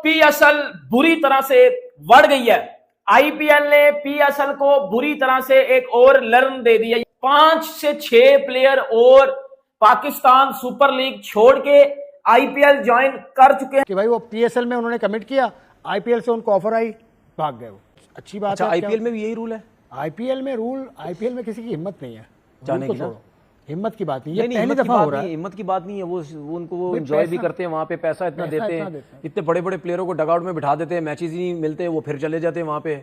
PSL बुरी तरह से बढ़ गई है। आईपीएल ने पीएसएल को बुरी तरह से एक और लर्न दे दिया। 5 से 6 प्लेयर और पाकिस्तान सुपर लीग छोड़ के आईपीएल ज्वाइन कर चुके हैं कि भाई वो पीएसएल में उन्होंने कमिट किया, आईपीएल से उनको ऑफर आई, भाग गए वो। अच्छी बात है। आईपीएल में भी यही रूल है? आईपीएल में किसी की हिम्मत नहीं है जाने की ना? हिम्मत की बात नहीं, ये नहीं, पहली दफा हो रहा है। हिम्मत की बात नहीं है, वो उनको वो एंजॉय भी करते हैं, वहाँ पे पैसा इतना देते हैं, इतने बड़े बड़े प्लेयरों को डगआउट में बिठा देते हैं, मैचेस ही नहीं मिलते, वो फिर चले जाते हैं वहाँ पे।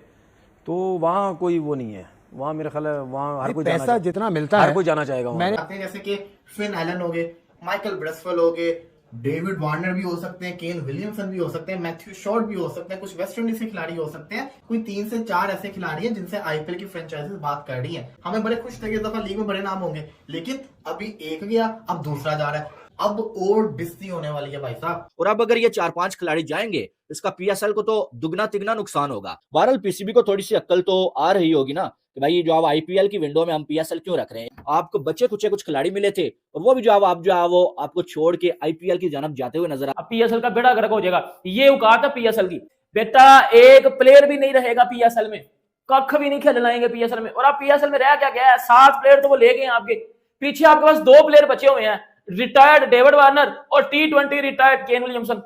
तो वहाँ कोई वो नहीं है, वहाँ मेरा ख्याल है वहाँ हर कोई पैसा जितना मिलता है हर कोई जाना चाहेगा। मैंने जैसे कि फिन एलन हो गए, माइकल ब्रेसवेल हो गए, डेविड वार्नर भी हो सकते हैं, केन विलियमसन भी हो सकते हैं, मैथ्यू शॉर्ट भी हो सकते हैं, कुछ वेस्ट इंडीज के खिलाड़ी हो सकते हैं। कोई 3 से 4 ऐसे खिलाड़ी हैं जिनसे आईपीएल की फ्रेंचाइजीज बात कर रही हैं। हमें बड़े खुश थे कि इस दफा लीग में बड़े नाम होंगे, लेकिन अभी एक गया, अब दूसरा जा रहा है, अब और डिस्ती होने वाली है भाई साहब। और अब अगर ये 4-5 खिलाड़ी जाएंगे, इसका पीएसएल को तो दुगना तिगना नुकसान होगा। बहरहाल पीसीबी को थोड़ी सी अक्ल तो आ रही होगी ना कि भाई जो आप आईपीएल की विंडो में हम पीएसएल क्यों रख रहे हैं। आपको बचे कुछ खिलाड़ी मिले थे और वो भी जो आप जो है वो आपको छोड़ के आईपीएल की जानब जाते हुए नजर आ। पीएसएल का बेड़ा गर्क हो जाएगा। ये औकात है पीएसएल की। बेटा एक प्लेयर भी नहीं रहेगा पीएसएल में, कख भी नहीं खेलनाएंगे पीएसएल में। और आप पीएसएल में रह क्या गया है? 7 प्लेयर तो वो ले गए हैं आपके पीछे। आपके पास 2 प्लेयर बचे हुए हैं, रिटायर्ड डेविड वार्नर और टी20 रिटायर्ड केन विलियमसन।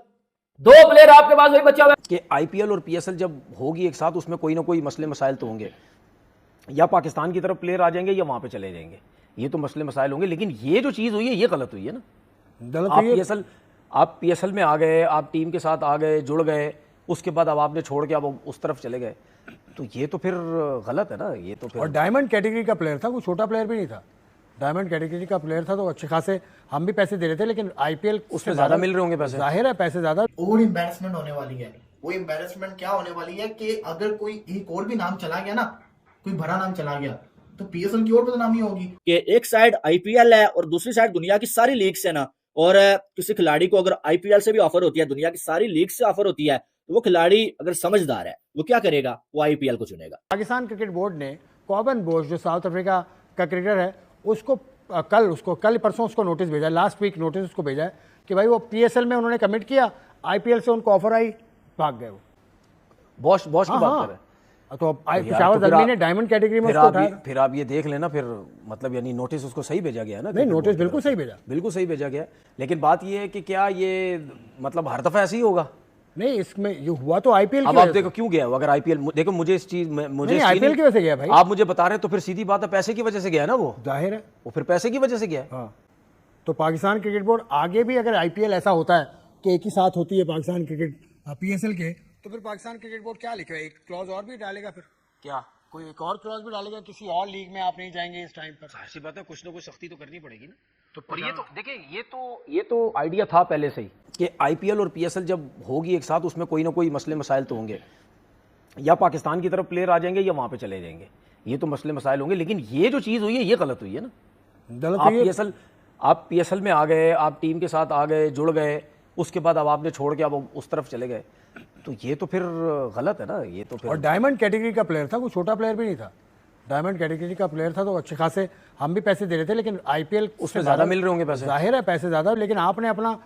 2 प्लेयर आपके पास वही बचा हुआ है कि आईपीएल और पीएसएल जब होगी एक साथ, उसमें कोई ना कोई मसले मसाइल तो होंगे, या पाकिस्तान की तरफ प्लेयर आ जाएंगे या वहां पे चले जाएंगे, ये तो मसले मसाइल होंगे। लेकिन ये जो चीज हुई है ये गलत हुई है ना। आप पीएसएल में आ गए, आप टीम के साथ आ गए, जुड़ गए, उसके बाद अब आपने छोड़ के अब उस तरफ चले गए, तो ये तो फिर गलत है ना। ये तो फिर और डायमंड कैटेगरी का प्लेयर था, वो छोटा प्लेयर भी नहीं था, डायमंड कैटेगरी का प्लेयर था, तो अच्छे खासे हम भी पैसे दे रहे थे, लेकिन आईपीएल उसमें ज्यादा मिल रहे होंगे पैसे, जाहिर है पैसे ज्यादा। और एम्बैरेसमेंट होने वाली है। वो एम्बैरेसमेंट क्या होने वाली है कि अगर कोई एक और भी नाम चला गया ना, कोई भरा नाम चला गया, तो पीएसएल की और बदनामी होगी। कि एक साइड आईपीएल है और दूसरी साइड दुनिया की सारी लीग से ना। और किसी खिलाड़ी को अगर आईपीएल से भी ऑफर होती है, दुनिया की सारी लीग से ऑफर होती है, तो वो खिलाड़ी अगर समझदार है वो क्या करेगा? वो आईपीएल को चुनेगा। पाकिस्तान क्रिकेट बोर्ड ने कॉबन बोश जो साउथ अफ्रीका का क्रिकेटर है, उसको कल परसों उसको नोटिस भेजा, लास्ट वीक नोटिस उसको भेजा है कि भाई वो पीएसएल में उन्होंने कमिट किया, आईपीएल से उनको ऑफर आई, भाग गए वो। बॉश की बात कर रहे हैं तो पेशावर ज़ल्मी ने डायमंड कैटेगरी में उसको उठाया। फिर आप ये देख लेना, फिर मतलब यानी नोटिस उसको सही भेजा गया है ना? नहीं, नोटिस बिल्कुल सही भेजा, बिल्कुल सही भेजा गया। लेकिन बात ये है कि क्या ये मतलब हर दफा ऐसे ही होगा? नहीं, इसमें ये हुआ तो आईपीएल अब आप देखो क्यों गया, अगर आईपीएल देखो, मुझे इस चीज में आईपीएल की वजह से गया भाई, आप मुझे बता रहे हैं, तो फिर सीधी बात है पैसे की वजह से गया ना वो, जाहिर है वो फिर पैसे की वजह से गया। हाँ, तो पाकिस्तान क्रिकेट बोर्ड आगे भी अगर आईपीएल ऐसा होता है कि एक ही साथ होती है पाकिस्तान क्रिकेट पीएसएल के, तो फिर पाकिस्तान क्रिकेट बोर्ड क्या लिखेगा? एक क्लॉज और भी डालेगा, फिर क्या कोई एक और क्लॉज भी डालेगा, किसी और लीग में आप नहीं जाएंगे इस टाइम पर। ऐसी बात है, कुछ ना कुछ सख्ती तो करनी पड़ेगी ना। तो पर ये तो देखिए, ये तो आइडिया था पहले से ही कि आईपीएल और पीएसएल जब होगी एक साथ, उसमें कोई ना कोई मसले मसाइल तो होंगे, या पाकिस्तान की तरफ प्लेयर आ जाएंगे या वहां पे चले जाएंगे, ये तो मसले मसाइल होंगे। लेकिन ये जो चीज हुई है ये गलत हुई है ना। आप पीएसएल में आ गए, आप टीम के साथ आ गए, जुड़ गए, उसके बाद अब आपने छोड़ के अब उस तरफ चले गए, तो ये तो फिर गलत है ना। ये तो फिर और डायमंड कैटेगरी का प्लेयर था, वो छोटा प्लेयर भी नहीं था, डायमंड कैटेगरी का प्लेयर था, तो अच्छे खासे हम भी पैसे दे रहे थे, लेकिन आईपीएल उसमें ज्यादा मिल रहे होंगे पैसे, जाहिर है पैसे ज्यादा। लेकिन आपने अपना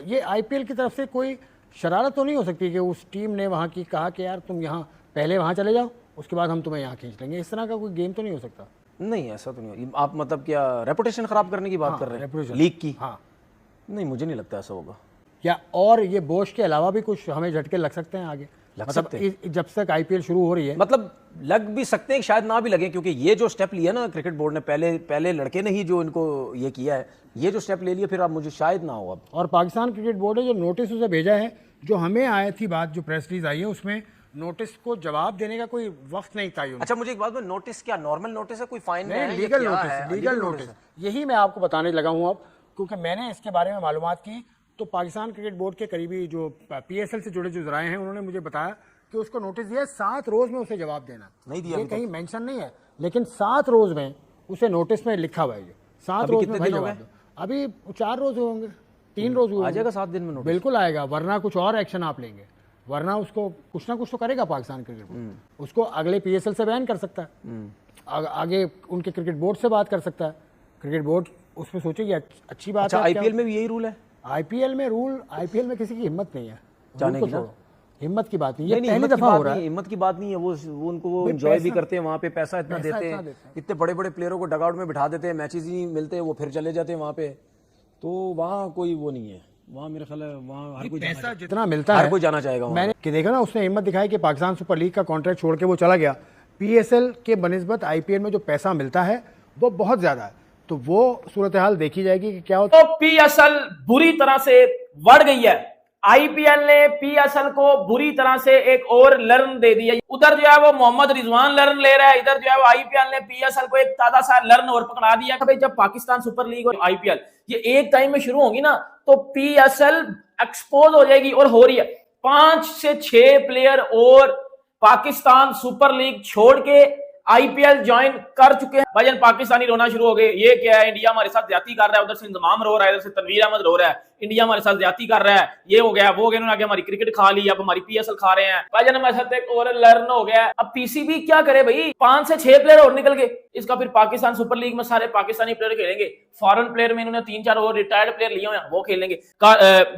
ये आईपीएल की तरफ से कोई शरारत तो नहीं हो सकती कि उस टीम ने वहाँ की कहा कि यार तुम यहाँ पहले वहाँ चले जाओ, उसके बाद हम तुम्हें यहाँ खींच लेंगे, इस तरह का कोई गेम तो नहीं हो सकता? नहीं, ऐसा तो नहीं। आप मतलब क्या रेपुटेशन खराब करने की बात कर रहे हैं लीग की? हाँ, नहीं, मुझे नहीं लगता ऐसा होगा। या और ये बोश के अलावा भी कुछ हमें झटके लग सकते हैं आगे, जब तक आईपीएल शुरू हो रही है? मतलब लग भी सकते हैं, शायद ना भी लगे, क्योंकि ये जो स्टेप लिया ना क्रिकेट बोर्ड ने, पहले लड़के ने ही जो इनको ये किया है, ये जो स्टेप ले लिया, फिर अब मुझे शायद ना हो अब। और पाकिस्तान क्रिकेट बोर्ड ने जो नोटिस उसे भेजा है, जो हमें आई थी बात, जो प्रेस रिलीज आई है, उसमें नोटिस को जवाब देने का कोई वक्त नहीं था। अच्छा, मुझे एक बात में, नोटिस क्या नॉर्मल नोटिस है, कोई फाइन नहीं, लीगल नोटिस, यही मैं आपको बताने लगा हूँ अब, क्योंकि मैंने इसके बारे में मालूमात की। तो पाकिस्तान क्रिकेट बोर्ड के करीबी जो पीएसएल से जुड़े जो जराए हैं, उन्होंने मुझे बताया कि उसको नोटिस दिया 7 रोज में उसे जवाब देना। नहीं दिया, ये कहीं मेंशन नहीं है, लेकिन 7 रोज में उसे नोटिस में लिखा हुआ है। 7 रोज में भाई जवाब दो। अभी 4 रोज होंगे, 3 रोज हुए, आ जाएगा 7 दिन में नोटिस, बिल्कुल आएगा, वरना कुछ और एक्शन आप लेंगे, वरना उसको कुछ ना कुछ तो करेगा पाकिस्तान क्रिकेट बोर्ड। उसको अगले पीएसएल से बैन कर सकता है, आगे उनके क्रिकेट बोर्ड से बात कर सकता है, क्रिकेट बोर्ड उसमें सोचेगी अच्छी बात है। आईपीएल में भी यही रूल है? आईपीएल में किसी की हिम्मत नहीं है जाने की ना? हिम्मत की बात नहीं, ये नहीं, पहली हिम्मत की दफा हो बात रहा नहीं, है। हिम्मत की बात नहीं है। वो उनको वो भाई एंजॉय भी पैसा- करते हैं वहाँ पे, पैसा इतना पैसा देते इतना हैं, देते हैं। इतने बड़े बड़े प्लेयरों को डगआउट में बिठा देते हैं, मैचेस ही नहीं मिलते, वो फिर चले जाते हैं वहाँ पे। तो वहाँ कोई वो नहीं है, वहाँ मेरा ख्याल है वहाँ हर कोई जाना पैसा चाहेगा। जितना मिलता हर है, कोई जाना चाहेगा वहाँ। मैंने कि देखा ना, उसने हिम्मत दिखाई कि पाकिस्तान सुपर लीग का कॉन्ट्रैक्ट छोड़ के वो चला गया। पीएसएल के बनिस्बत आईपीएल में जो पैसा मिलता है वो बहुत ज्यादा है, तो वो सूरत हाल देखी जाएगी कि क्या होता तो पीएसएल बुरी तरह से बढ़ गई है। आईपीएल ने पीएसएल को बुरी तरह से एक और लर्न दे दिया। उधर जो है वो मोहम्मद रिजवान लर्न ले रहा है, इधर जो है वो आईपीएल ने पीएसएल को एक ताजा सा लर्न और पकड़ा दिया कि भाई जब पाकिस्तान सुपर लीग और आईपीएल ये एक टाइम में शुरू होगी ना, तो पीएसएल एक्सपोज हो जाएगी, और हो रही है। 5 से 6 प्लेयर और पाकिस्तान सुपर लीग छोड़ के आईपीएल ज्वाइन कर चुके हैं। भाईजान पाकिस्तानी रोना शुरू हो गए, ये क्या है, इंडिया हमारे साथ ज्यादती कर रहा है। उधर से इंतजाम रो रहा है, इधर से तनवीर अहमद रो रहा है, इंडिया हमारे साथ ज्यादती कर रहा है, ये हो गया वो हो गया, उन्होंने आगे हमारी क्रिकेट खा ली, अब हमारी पीएसएल खा रहे हैं। भाईजान हमारे साथ एक और लर्न हो गया। अब पीसीबी क्या करे भाई, 5 से 6 प्लेयर और निकल गए, इसका फिर पाकिस्तान सुपर लीग में सारे पाकिस्तानी प्लेयर खेलेंगे। फॉरेन प्लेयर में इन्होंने 3-4 और रिटायर्ड प्लेयर लिए हुए हैं, वो खेलेंगे।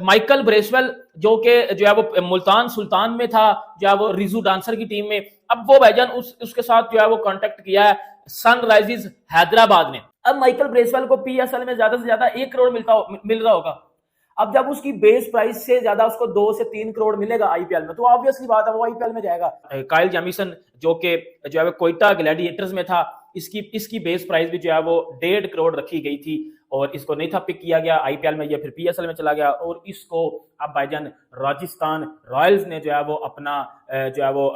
माइकल ब्रेसवेल जो कि जो है वो मुल्तान सुल्तान में था, जो है वो रिजू डांसर की टीम में, अब वो भाईजान उसके साथ जो है वो कांटेक्ट किया है सनराइजर्स हैदराबाद ने। अब माइकल ब्रेसवेल को पीएसएल में ज्यादा से ज्यादा 1 करोड़ मिल रहा होगा। अब जब उसकी बेस प्राइस से ज्यादा उसको 2 से 3 करोड़ मिलेगा आईपीएल में, तो ऑब्वियसली बात है वो आईपीएल में जाएगा। काइल जेमिसन जो कि जो है कोयटा ग्लैडिएटर्स में था, इसकी बेस प्राइस भी जो है वो 1.5 करोड़ रखी गई थी, और इसको नहीं था पिक किया गया आईपीएल में, ये फिर पीएसएल में चला गया। और इसको अब भाईजान राजस्थान रॉयल्स ने जो है वो अपना जो है वो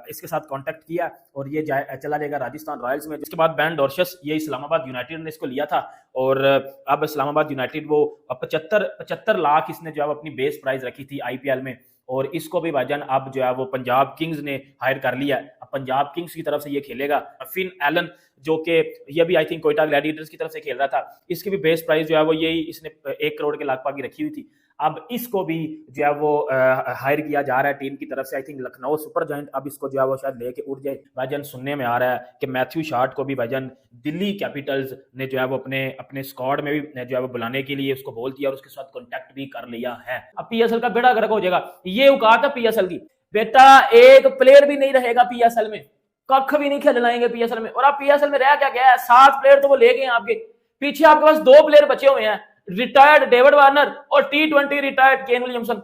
इसके साथ कांटेक्ट किया, और ये चला जाएगा राजस्थान रॉयल्स में। जिसके बाद बैन डॉर्शस, ये इस्लामाबाद यूनाइटेड ने इसको लिया था, और अब इस्लामाबाद यूनाइटेड वो 75 लाख इसने जो है अपनी बेस प्राइस रखी थी आईपीएल में, और इसको भी भाईजान अब जो है वो पंजाब किंग्स ने हायर कर लिया। अब पंजाब किंग्स की तरफ से ये खेलेगा। फिन एलन जो कि ये भी आई थिंक कोयटा ग्लैडिएटर्स की तरफ से खेल रहा था, इसकी भी बेस प्राइस जो है वो यही इसने 1 करोड़ के लगभग रखी हुई थी। अब इसको भी जो है वो हायर किया जा रहा है टीम की तरफ से। I think Lucknow super giant अब इसको जो है वो शायद लेके उड़ जाए। भाईजान सुनने में आ रहा है कि मैथ्यू शार्ट को भी भाईजान दिल्ली कैपिटल्स ने जो है वो अपने स्क्वाड में भी जो है वो बुलाने के लिए उसको बोल दिया, और उसके साथ कॉन्टैक्ट भी कर लिया है। अब पीएसएल का बेड़ा गर्क हो जाएगा। ये औकात है पीएसएल की, बेटा एक प्लेयर भी नहीं रहेगा पीएसएल में, कख भी नहीं खिलाएंगे पीएसएल में। और आप पीएसएल में रह क्या गया है, 7 प्लेयर तो वो ले गए आपके, पीछे आपके पास 2 प्लेयर बचे हुए हैं, रिटायर्ड डेविड वार्नर और T20 retired Kane Williamson.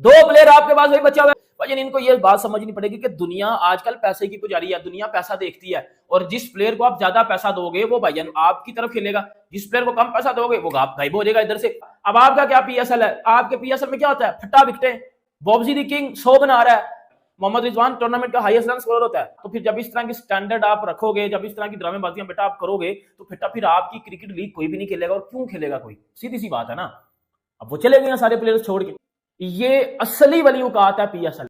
2 player आपके पास वही बचा हुआ है। भाई इनको ये बात समझनी पड़ेगी कि दुनिया आजकल पैसे की पुजारी है, दुनिया पैसा देखती है, और जिस प्लेयर को आप ज्यादा पैसा दोगे वो भाईजान आपकी तरफ खेलेगा, जिस प्लेयर को कम पैसा दोगे वो गायब हो जाएगा इधर से। अब आपका क्या पीएसएल है, आपके पीएसएल में क्या होता है, फट्टा विकटे, बॉब्जी द किंग 100 बना रहा है, मोहम्मद रिजवान टूर्नामेंट का हाईएस्ट रन स्कोरर होता है। तो फिर जब इस तरह की स्टैंडर्ड आप रखोगे, जब इस तरह की ड्रामेबाजियां बेटा आप करोगे, तो फिर आपकी क्रिकेट लीग कोई भी नहीं खेलेगा। और क्यों खेलेगा कोई, सीधी सी बात है ना। अब वो चले गए हैं सारे प्लेयर्स छोड़ के। ये असली वाली औकात है पीएसएल।